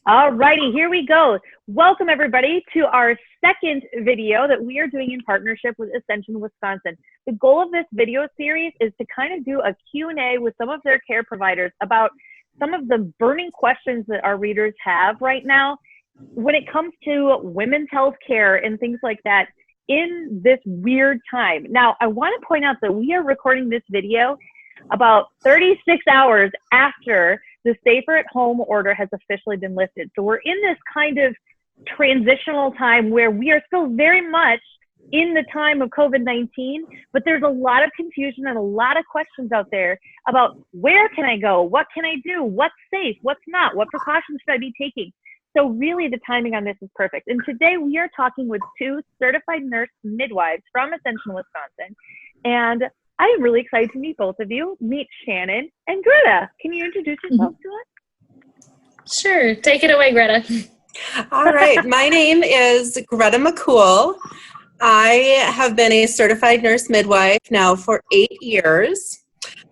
All righty, here we go. Welcome everybody to our second video that we are doing in partnership with Ascension, Wisconsin. The goal of this video series is to kind of do a Q&A with some of their care providers about some of the burning questions that our readers have right now when it comes to women's health care and things like that in this weird time. Now, I want to point out that we are recording this video about 36 hours after the safer at home order has officially been lifted. So we're in this kind of transitional time where we are still very much in the time of COVID-19, but there's a lot of confusion and a lot of questions out there about where can I go? What can I do? What's safe? What's not? What precautions should I be taking? So really the timing on this is perfect. And today we are talking with two certified nurse midwives from Ascension, Wisconsin. And I am really excited to meet both of you. Meet Shannon and Greta. Can you introduce yourself to us? Sure. Take it away, Greta. All right. My name is Greta McCool. I have been a certified nurse midwife now for 8 years.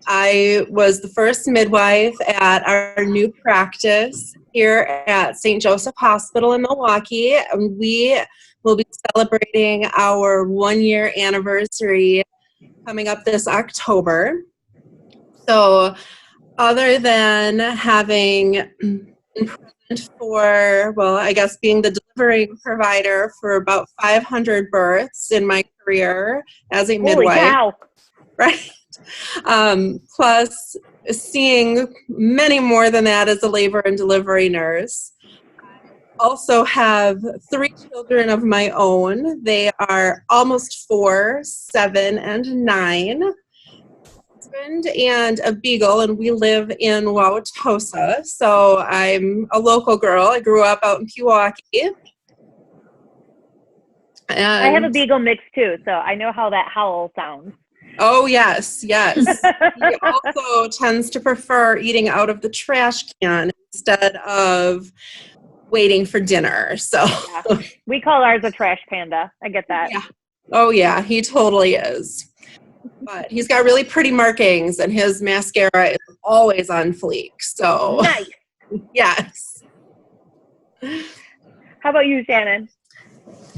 I was the first midwife at our new practice here at St. Joseph Hospital in Milwaukee. And we will be celebrating our 1-year anniversary coming up this October. So other than having been present for, well, I guess being the delivering provider for about 500 births in my career as a midwife. Holy cow. Right? Plus seeing many more than that as a labor and delivery nurse. Also have 3 children of my own. They are almost 4, 7, and 9. Husband and a beagle, and we live in Wauwatosa. So I'm a local girl. I grew up out in Pewaukee. I have a beagle mix too, so I know how that howl sounds. Oh, yes, yes. He also tends to prefer eating out of the trash can instead of waiting for dinner. So yeah. We call ours a trash panda. I get that. Yeah. Oh yeah, he totally is. But he's got really pretty markings and his mascara is always on fleek. So nice. Yes. How about you, Shannon?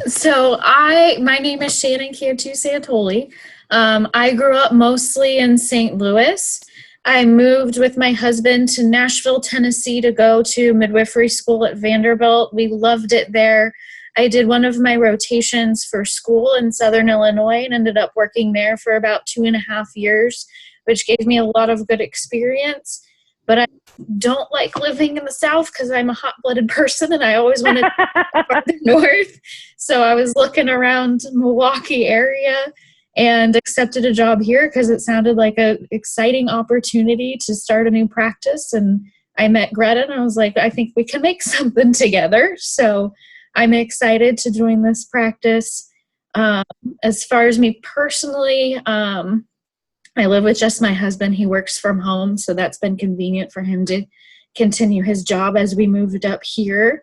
So my name is Shannon Cantu Santoli. I grew up mostly in St. Louis. I moved with my husband to Nashville, Tennessee to go to midwifery school at Vanderbilt. We loved it there. I did one of my rotations for school in Southern Illinois and ended up working there for about 2.5 years, which gave me a lot of good experience. But I don't like living in the South because I'm a hot-blooded person and I always wanted to go farther north. So I was looking around Milwaukee area and accepted a job here because it sounded like an exciting opportunity to start a new practice. And I met Greta and I was like, I think we can make something together. So I'm excited to join this practice. As far as me personally, I live with just my husband. He works from home, so that's been convenient for him to continue his job as we moved up here.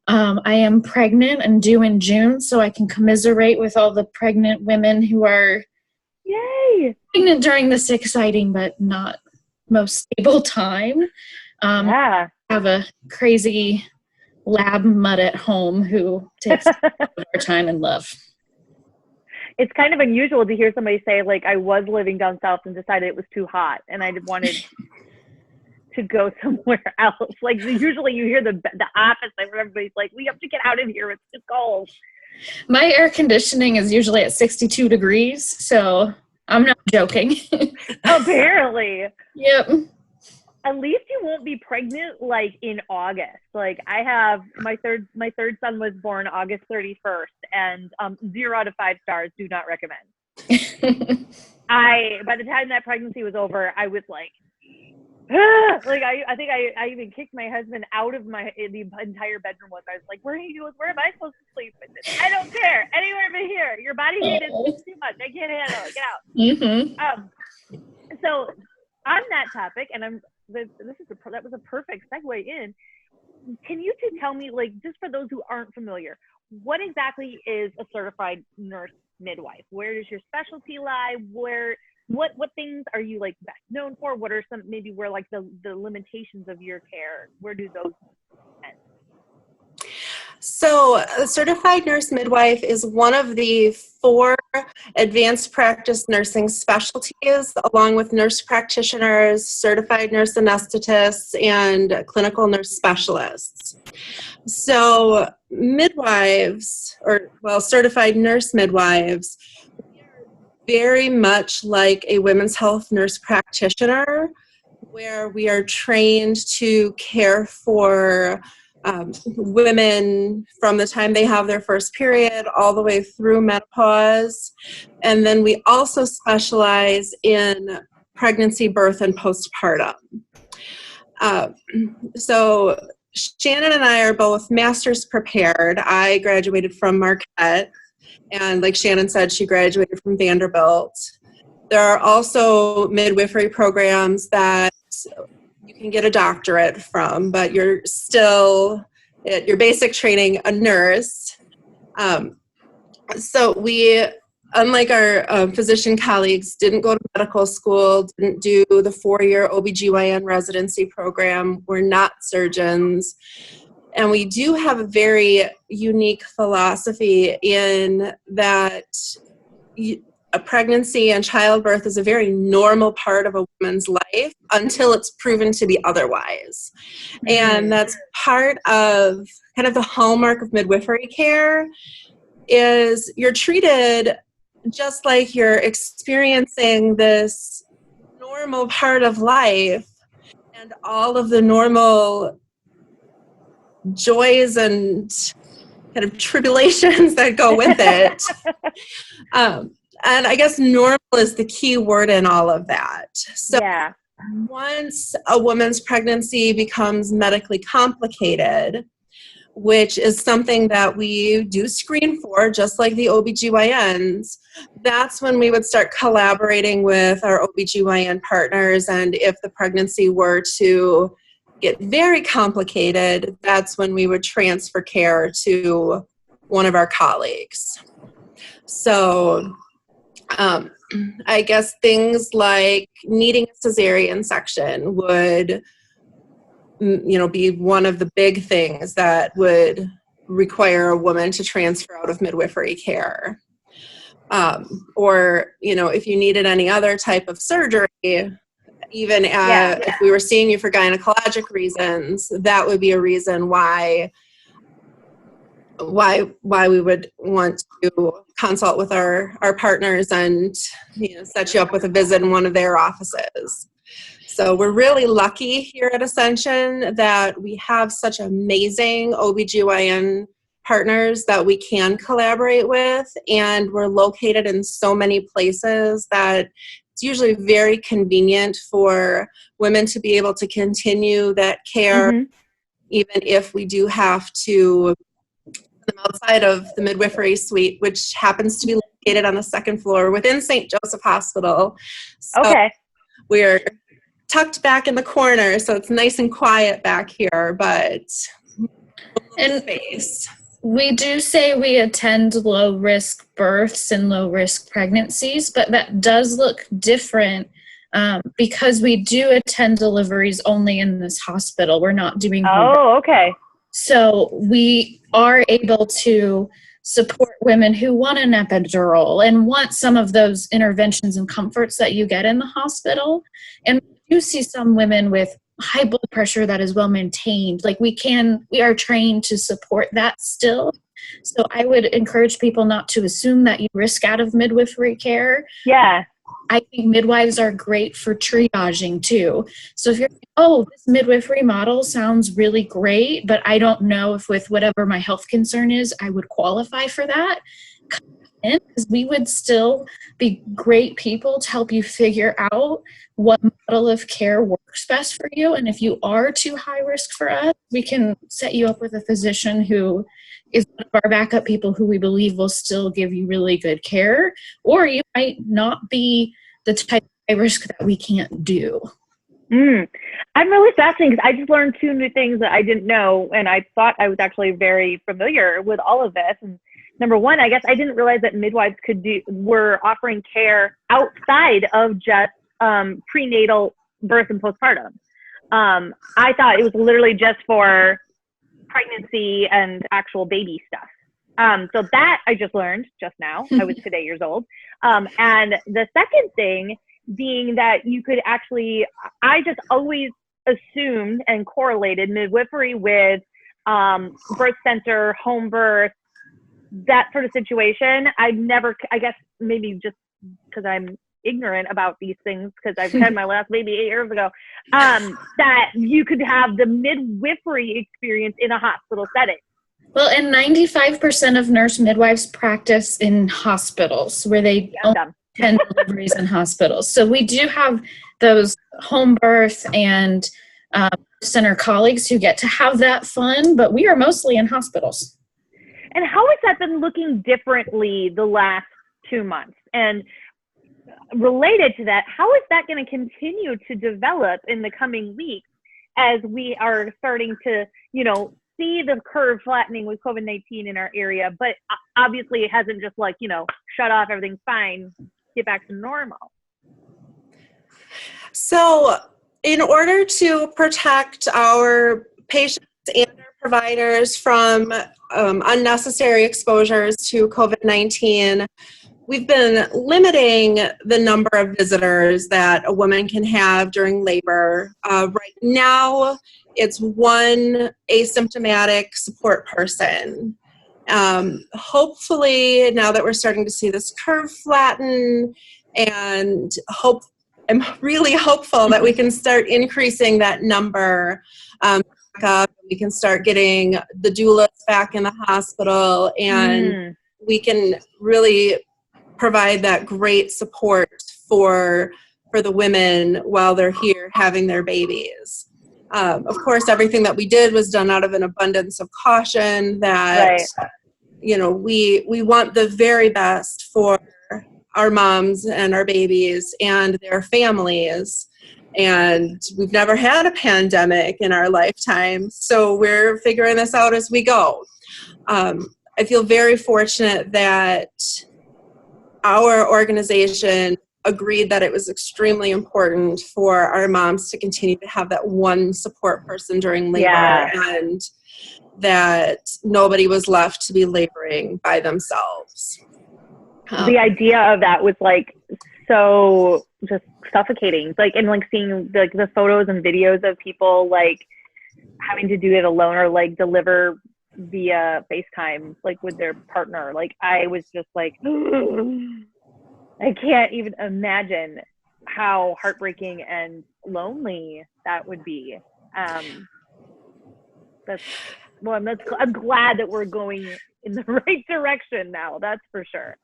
I am pregnant and due in June, so I can commiserate with all the pregnant women who are Yay! pregnant during this exciting but not most stable time. Yeah. I have a crazy lab mutt at home who takes our time and love. It's kind of unusual to hear somebody say, like, I was living down south and decided it was too hot and I wanted to go somewhere else. Like, usually you hear the opposite where everybody's like, we have to get out of here. It's too cold. My air conditioning is usually at 62 degrees, so I'm not joking. Apparently. Yep. At least you won't be pregnant like in August. Like I have my third son was born August 31st and 0 out of 5 stars, do not recommend. By the time that pregnancy was over, I was like, like I think I even kicked my husband out of the entire bedroom once. I was like, where am I supposed to sleep? I don't care. Anywhere but here. Your body heat is too much. I can't handle it. Get out. Mm-hmm. So on that topic, and that was a perfect segue in. Can you two tell me, like, just for those who aren't familiar, what exactly is a certified nurse midwife? Where does your specialty lie? What things are you like best known for? What are some maybe where like the limitations of your care? Where do those end? So, a certified nurse midwife is one of the 4 advanced practice nursing specialties, along with nurse practitioners, certified nurse anesthetists, and clinical nurse specialists. So, midwives, certified nurse midwives, very much like a women's health nurse practitioner, where we are trained to care for women from the time they have their first period all the way through menopause. And then we also specialize in pregnancy, birth, and postpartum. So Shannon and I are both master's prepared. I graduated from Marquette, and like Shannon said, she graduated from Vanderbilt. There are also midwifery programs that you can get a doctorate from, but you're still at your basic training a nurse. So we, unlike our physician colleagues, didn't go to medical school, didn't do the 4-year OBGYN residency program. We're not surgeons. And we do have a very unique philosophy in that a pregnancy and childbirth is a very normal part of a woman's life until it's proven to be otherwise. And that's part of kind of the hallmark of midwifery care is you're treated just like you're experiencing this normal part of life and all of the normal joys and kind of tribulations that go with it. And I guess normal is the key word in all of that. So once a woman's pregnancy becomes medically complicated, which is something that we do screen for, just like the OBGYNs, that's when we would start collaborating with our OBGYN partners. And if the pregnancy were to get very complicated, that's when we would transfer care to one of our colleagues. So I guess things like needing a cesarean section would, be one of the big things that would require a woman to transfer out of midwifery care. Or, if you needed any other type of surgery, even if we were seeing you for gynecologic reasons, that would be a reason why we would want to consult with our partners and set you up with a visit in one of their offices. So we're really lucky here at Ascension that we have such amazing OBGYN partners that we can collaborate with, and we're located in so many places that it's usually very convenient for women to be able to continue that care, even if we do have to outside of the midwifery suite, which happens to be located on the 2nd floor within St. Joseph Hospital. So we're tucked back in the corner, so it's nice and quiet back here, but space. We do say we attend low-risk births and low-risk pregnancies, but that does look different because we do attend deliveries only in this hospital. We're not doing So we are able to support women who want an epidural and want some of those interventions and comforts that you get in the hospital. And we do see some women with high blood pressure that is well maintained. Like we are trained to support that still. So I would encourage people not to assume that you risk out of midwifery care. I think midwives are great for triaging too. So if you're, this midwifery model sounds really great, but I don't know if with whatever my health concern is, I would qualify for that. Because we would still be great people to help you figure out what model of care works best for you. And if you are too high risk for us, we can set you up with a physician who is one of our backup people who we believe will still give you really good care. Or you might not be the type of high risk that we can't do. I'm really fascinated because I just learned 2 new things that I didn't know, and I thought I was actually very familiar with all of this. And number one, I guess I didn't realize that midwives were offering care outside of just prenatal birth and postpartum. I thought it was literally just for pregnancy and actual baby stuff. So that I just learned just now. I was today years old. And the second thing being that you could actually, I just always assumed and correlated midwifery with birth center, home birth, that sort of situation. I've never, I guess maybe just because I'm ignorant about these things, because I've had my last baby 8 years ago, that you could have the midwifery experience in a hospital setting. Well, and 95% of nurse midwives practice in hospitals where they don't attend deliveries in hospitals. So we do have those home birth and center colleagues who get to have that fun, but we are mostly in hospitals. And how has that been looking differently the last 2 months? And related to that, how is that going to continue to develop in the coming weeks as we are starting to, you know, see the curve flattening with COVID-19 in our area? But obviously it hasn't just like, you know, shut off, everything's fine, get back to normal. So in order to protect our patients and our providers from unnecessary exposures to COVID-19, we've been limiting the number of visitors that a woman can have during labor. Right now, it's one asymptomatic support person. Hopefully, now that we're starting to see this curve flatten, and I'm really hopeful that we can start increasing that number back up. We can start getting the doulas back in the hospital, and we can really provide that great support for the women while they're here having their babies. Of course, everything that we did was done out of an abundance of caution that, you know, we want the very best for our moms and our babies and their families. And we've never had a pandemic in our lifetime, so we're figuring this out as we go. I feel very fortunate that our organization agreed that it was extremely important for our moms to continue to have that one support person during labor, and that nobody was left to be laboring by themselves. The idea of that was like so just suffocating, like, and like seeing like the photos and videos of people like having to do it alone or like deliver via FaceTime, like with their partner. Like I was just like, I can't even imagine how heartbreaking and lonely that would be. I'm glad that we're going in the right direction now. That's for sure.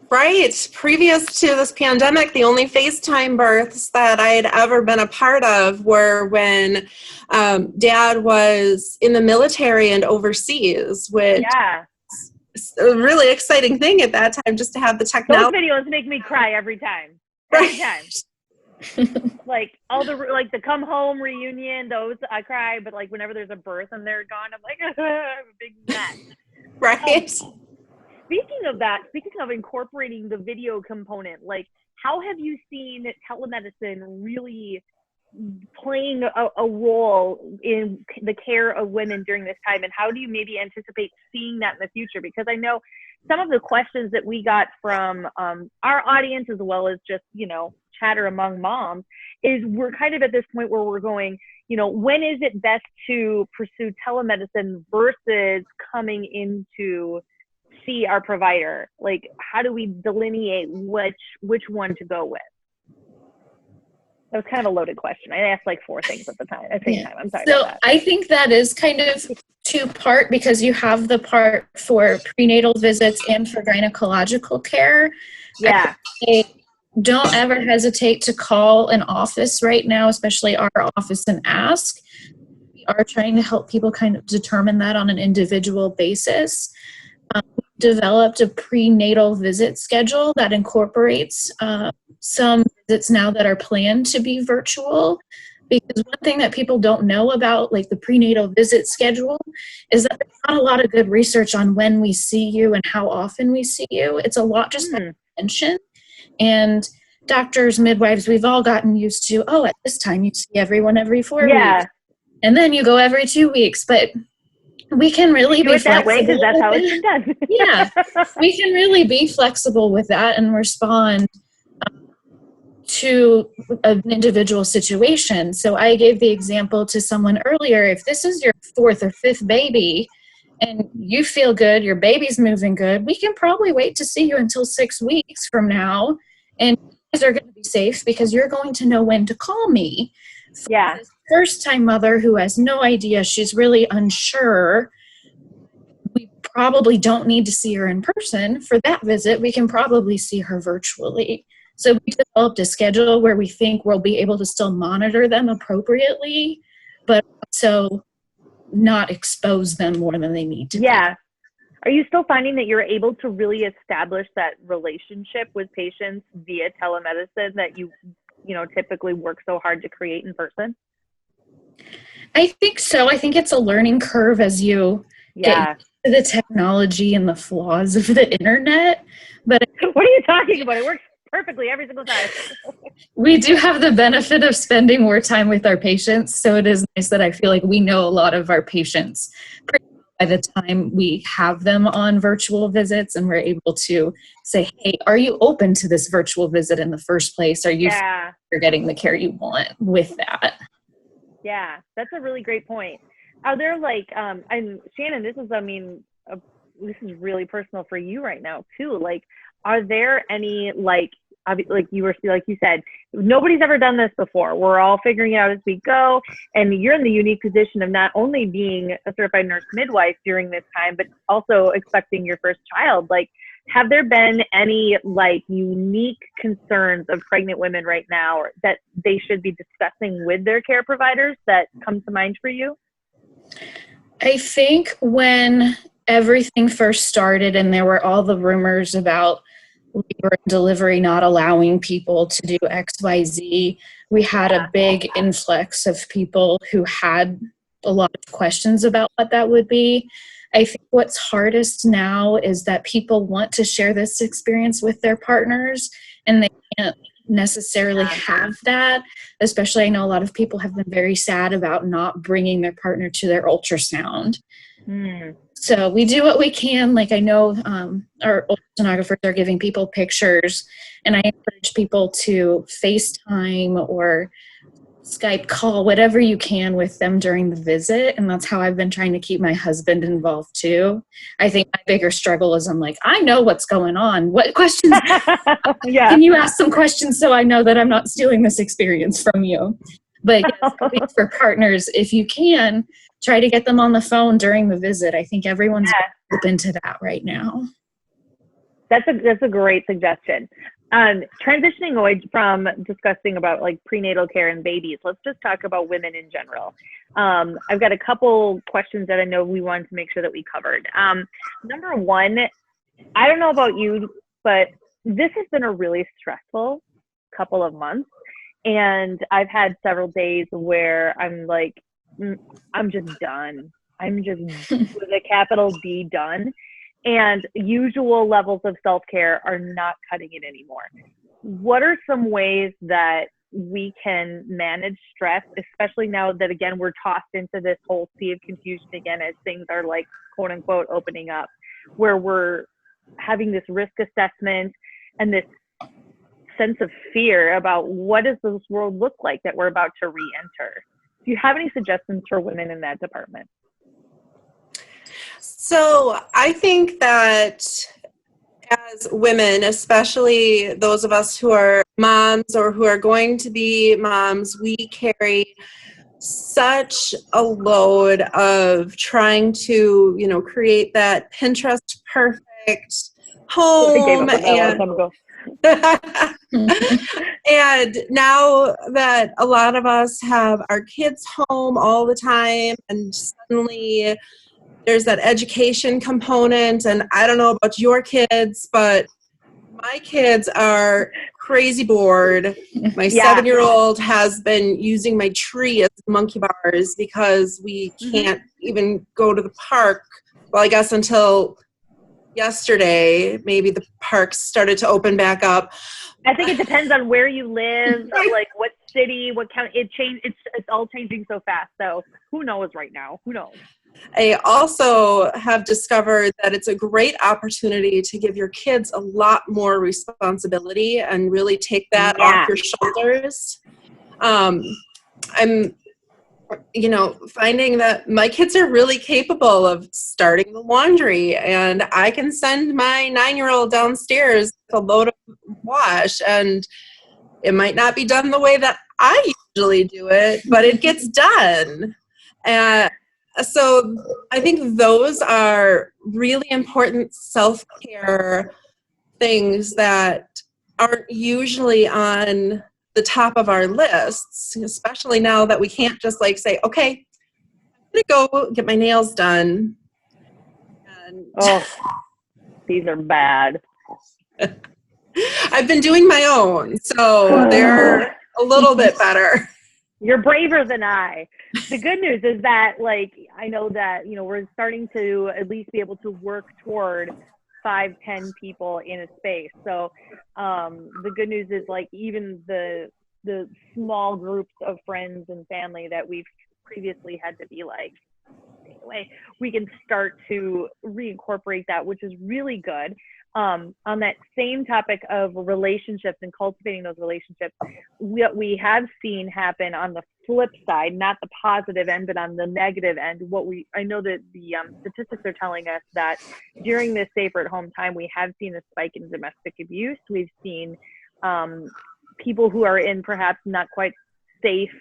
Right. Previous to this pandemic, the only FaceTime births that I had ever been a part of were when Dad was in the military and overseas, which is a really exciting thing at that time, just to have the technology. Those videos make me cry every time. Every time. Like all the like the come home reunion, those I cry, but like whenever there's a birth and they're gone, I'm like, I'm a big mess. Right. Speaking of incorporating the video component, like how have you seen telemedicine really playing a role in the care of women during this time, and how do you maybe anticipate seeing that in the future? Because I know some of the questions that we got from our audience, as well as just, you know, chatter among moms, is we're kind of at this point where we're going, you know, when is it best to pursue telemedicine versus coming into see our provider? Like, how do we delineate which one to go with? That was kind of a loaded question. I asked like 4 things at the same time. I'm sorry about that. I think that is kind of 2-part, because you have the part for prenatal visits and for gynecological care. Yeah. Don't ever hesitate to call an office right now, especially our office, and ask. We are trying to help people kind of determine that on an individual basis. Developed a prenatal visit schedule that incorporates some visits now that are planned to be virtual, because one thing that people don't know about like the prenatal visit schedule is that there's not a lot of good research on when we see you and how often we see you. It's a lot just like attention. And doctors, midwives, we've all gotten used to, oh, at this time you see everyone every 4 weeks. And then you go every 2 weeks. But we can really do be it that way because flexible that's with how it's it. been done. Yeah, we can really be flexible with that and respond to an individual situation. So I gave the example to someone earlier. If this is your fourth or fifth baby and you feel good, your baby's moving good, we can probably wait to see you until 6 weeks from now. And you guys are going to be safe because you're going to know when to call me. For Yeah. this first-time mother who has no idea, she's really unsure, we probably don't need to see her in person for that visit. We can probably see her virtually. So we developed a schedule where we think we'll be able to still monitor them appropriately, but also not expose them more than they need to Yeah. Are you still finding that you're able to really establish that relationship with patients via telemedicine that you typically work so hard to create in person? I think so. I think it's a learning curve as you Yeah. get to the technology and the flaws of the internet. But What are you talking about? It works perfectly every single time. we do have the benefit of spending more time with our patients. So it is nice that I feel like we know a lot of our patients by the time we have them on virtual visits, and we're able to say, hey, are you open to this virtual visit in the first place? Are you you're getting the care you want with that? Yeah, that's a really great point. Are there and Shannon, this is really personal for you right now too. Like, are there any like you said, nobody's ever done this before. We're all figuring it out as we go, and you're in the unique position of not only being a certified nurse midwife during this time, but also expecting your first child. Like, have there been any unique concerns of pregnant women right now or that they should be discussing with their care providers that come to mind for you? I think when everything first started and there were all the rumors about labor and delivery not allowing people to do XYZ, we had a big influx of people who had a lot of questions about what that would be. I think what's hardest now is that people want to share this experience with their partners and they can't necessarily have that. Especially, I know a lot of people have been very sad about not bringing their partner to their ultrasound. So we do what we can. Like, I know our ultrasonographers are giving people pictures, and I encourage people to FaceTime or Skype call, whatever you can with them during the visit. And that's how I've been trying to keep my husband involved too. I think my bigger struggle is I'm like, I know what's going on. What questions? Can you ask some questions so I know that I'm not stealing this experience from you? But yes, I think for partners, if you can, try to get them on the phone during the visit. I think everyone's open to that right now. That's a great suggestion. Transitioning away from discussing about prenatal care and babies, let's just talk about women in general. I've got a couple questions that I know we wanted to make sure that we covered. Number one, I don't know about you, but this has been a really stressful couple of months. And I've had several days where I'm like, I'm just done. I'm just with a capital D done. And usual levels of self-care are not cutting it anymore. What are some ways that we can manage stress, especially now that, again, we're tossed into this whole sea of confusion again as things are quote unquote opening up, where we're having this risk assessment and this sense of fear about what does this world look like that we're about to re-enter? Do you have any suggestions for women in that department? So I think that as women, especially those of us who are moms or who are going to be moms, we carry such a load of trying to, create that Pinterest perfect home. And now that a lot of us have our kids home all the time, and suddenly there's that education component, and I don't know about your kids, but my kids are crazy bored. My 7-year-old has been using my tree as monkey bars because we can't even go to the park. Well, I guess until yesterday, maybe the parks started to open back up. I think it depends on where you live, what city, what county. It's all changing so fast. So who knows right now? Who knows? I also have discovered that it's a great opportunity to give your kids a lot more responsibility and really take that off your shoulders. I'm, finding that my kids are really capable of starting the laundry, and I can send my 9-year-old downstairs with a load of wash, and it might not be done the way that I usually do it, but it gets done. So I think those are really important self-care things that aren't usually on the top of our lists, especially now that we can't just like say, okay, I'm going to go get my nails done. And these are bad. I've been doing my own, so they're a little bit better. You're braver than I. The good news is that, like, I know that, we're starting to at least be able to work toward 5-10 people in a space. So the good news is, like, even the small groups of friends and family that we've previously had to be like, stay away, we can start to reincorporate that, which is really good. On that same topic of relationships and cultivating those relationships, what we have seen happen on the flip side, not the positive end, but on the negative end, I know that the statistics are telling us that during this safer at home time, we have seen a spike in domestic abuse. We've seen people who are in perhaps not quite safe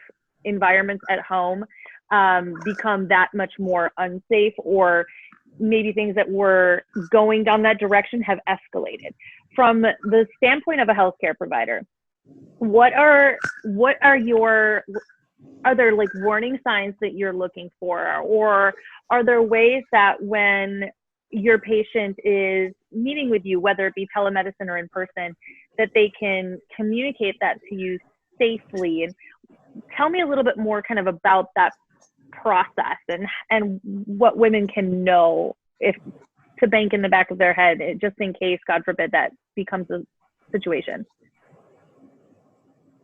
environments at home become that much more unsafe, or maybe things that were going down that direction have escalated. From the standpoint of a healthcare provider, are there like warning signs that you're looking for, or are there ways that when your patient is meeting with you, whether it be telemedicine or in person, that they can communicate that to you safely? And tell me a little bit more kind of about that process and what women can know if to bank in the back of their head, just in case, God forbid, that becomes a situation.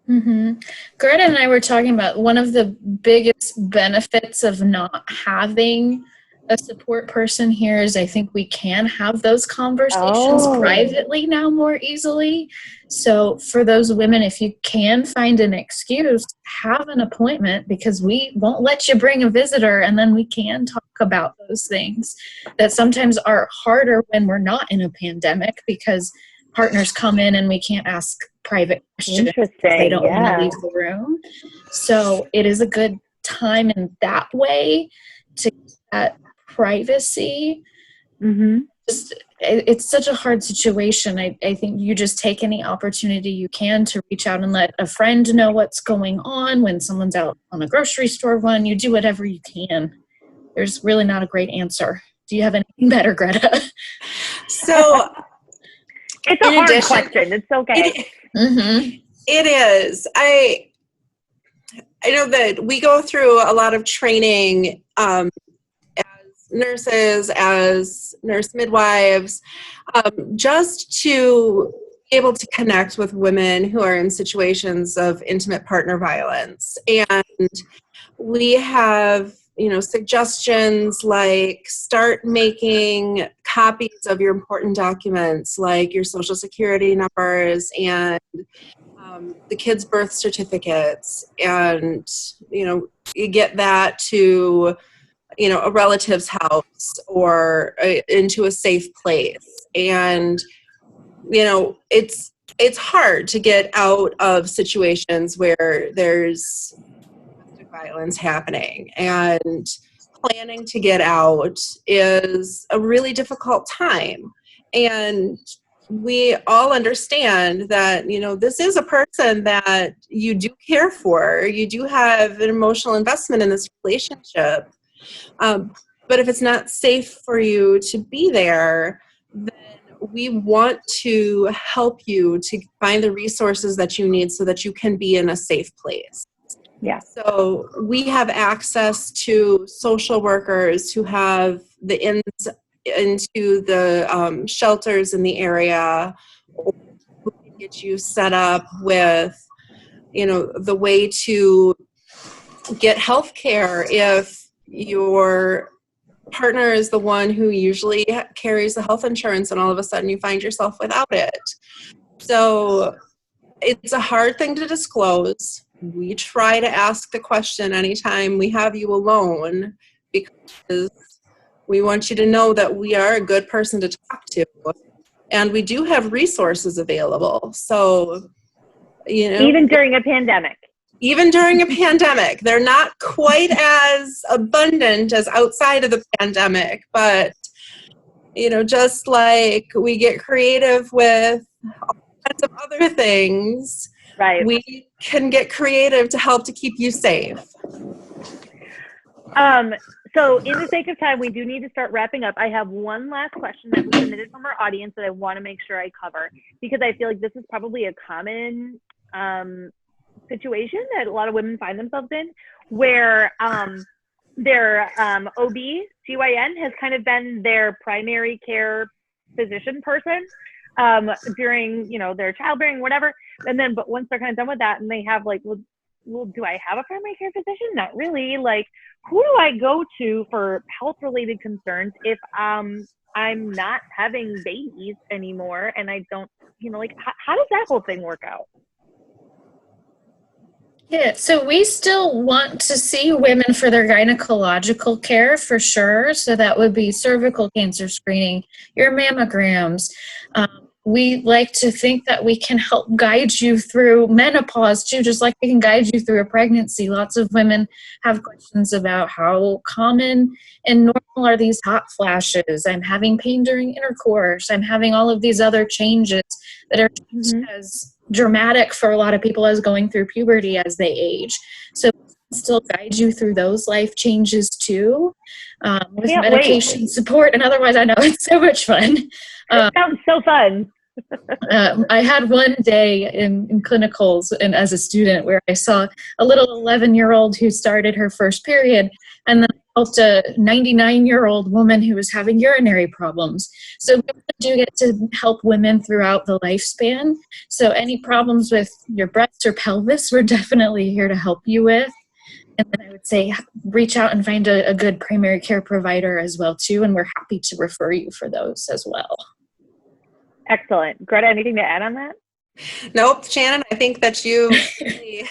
Greta and I were talking about one of the biggest benefits of not having a support person here is I think we can have those conversations privately now more easily. So for those women, if you can find an excuse, have an appointment, because we won't let you bring a visitor, and then we can talk about those things that sometimes are harder when we're not in a pandemic, because partners come in and we can't ask private questions. They don't want to leave the room. So it is a good time in that way to get privacy. It's such a hard situation. I think you just take any opportunity you can to reach out and let a friend know what's going on. When someone's out on a grocery store run, you do whatever you can. There's really not a great answer. Do you have anything better, Greta? So it's a hard question. It's okay. It is. I know that we go through a lot of training as nurses, as nurse midwives, just to be able to connect with women who are in situations of intimate partner violence. And we have, suggestions like start making copies of your important documents, like your social security numbers and the kids' birth certificates, and, you get that to a relative's house or into a safe place. And, it's hard to get out of situations where there's domestic violence happening, and planning to get out is a really difficult time. And we all understand that, this is a person that you do care for. You do have an emotional investment in this relationship. But if it's not safe for you to be there, then we want to help you to find the resources that you need so that you can be in a safe place. Yeah. So we have access to social workers who have the ins into the shelters in the area, or who can get you set up with, the way to get health care if your partner is the one who usually carries the health insurance, and all of a sudden you find yourself without it. So it's a hard thing to disclose. We try to ask the question anytime we have you alone, because we want you to know that we are a good person to talk to. And we do have resources available. So, you know, even during a pandemic. Even during a pandemic, they're not quite as abundant as outside of the pandemic, but, you know, just like we get creative with all kinds of other things, right? We can get creative to help to keep you safe. So in the sake of time, we do need to start wrapping up. I have one last question that was submitted from our audience that I want to make sure I cover, because I feel like this is probably a common situation that a lot of women find themselves in, where their OB/GYN has kind of been their primary care physician person during, you know, their childbearing, whatever. And then, but once they're kind of done with that and they have like, well, do I have a primary care physician? Not really. Like, who do I go to for health related concerns if I'm not having babies anymore and I don't, you know, like, how does that whole thing work out? Yeah, so we still want to see women for their gynecological care for sure. So that would be cervical cancer screening, your mammograms. We like to think that we can help guide you through menopause too, just like we can guide you through a pregnancy. Lots of women have questions about how common and normal are these hot flashes. I'm having pain during intercourse. I'm having all of these other changes that are just as dramatic for a lot of people as going through puberty as they age. So we can still guide you through those life changes too, with medication support and otherwise. I know it's so much fun. It sounds so fun. I had one day in clinicals and as a student where I saw a little 11-year-old who started her first period, and then I helped a 99-year-old woman who was having urinary problems. So we do get to help women throughout the lifespan. So any problems with your breasts or pelvis, we're definitely here to help you with. And then I would say reach out and find a good primary care provider as well too, and we're happy to refer you for those as well. Excellent. Greta, anything to add on that? Nope, Shannon, I think that you really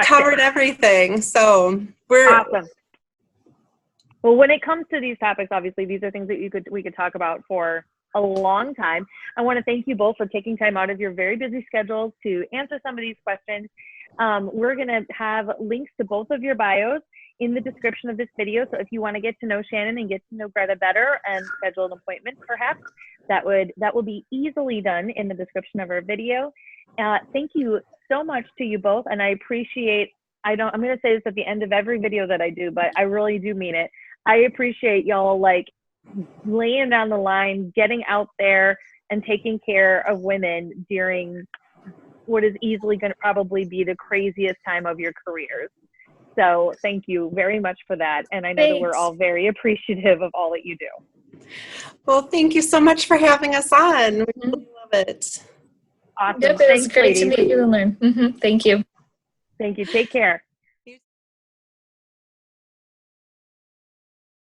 covered everything. So we're awesome. Well, when it comes to these topics, obviously these are things that we could talk about for a long time. I want to thank you both for taking time out of your very busy schedules to answer some of these questions. We're going to have links to both of your bios in the description of this video. So if you want to get to know Shannon and get to know Greta better and schedule an appointment, perhaps that will be easily done in the description of our video. Thank you so much to you both. And I appreciate, I'm going to say this at the end of every video that I do, but I really do mean it. I appreciate y'all like laying down the line, getting out there and taking care of women during what is easily going to probably be the craziest time of your careers. So thank you very much for that. And I know that we're all very appreciative of all that you do. Well, thank you so much for having us on. We really love it. Awesome. Yep, it was great to meet you and learn. Thank you. Thank you. Take care.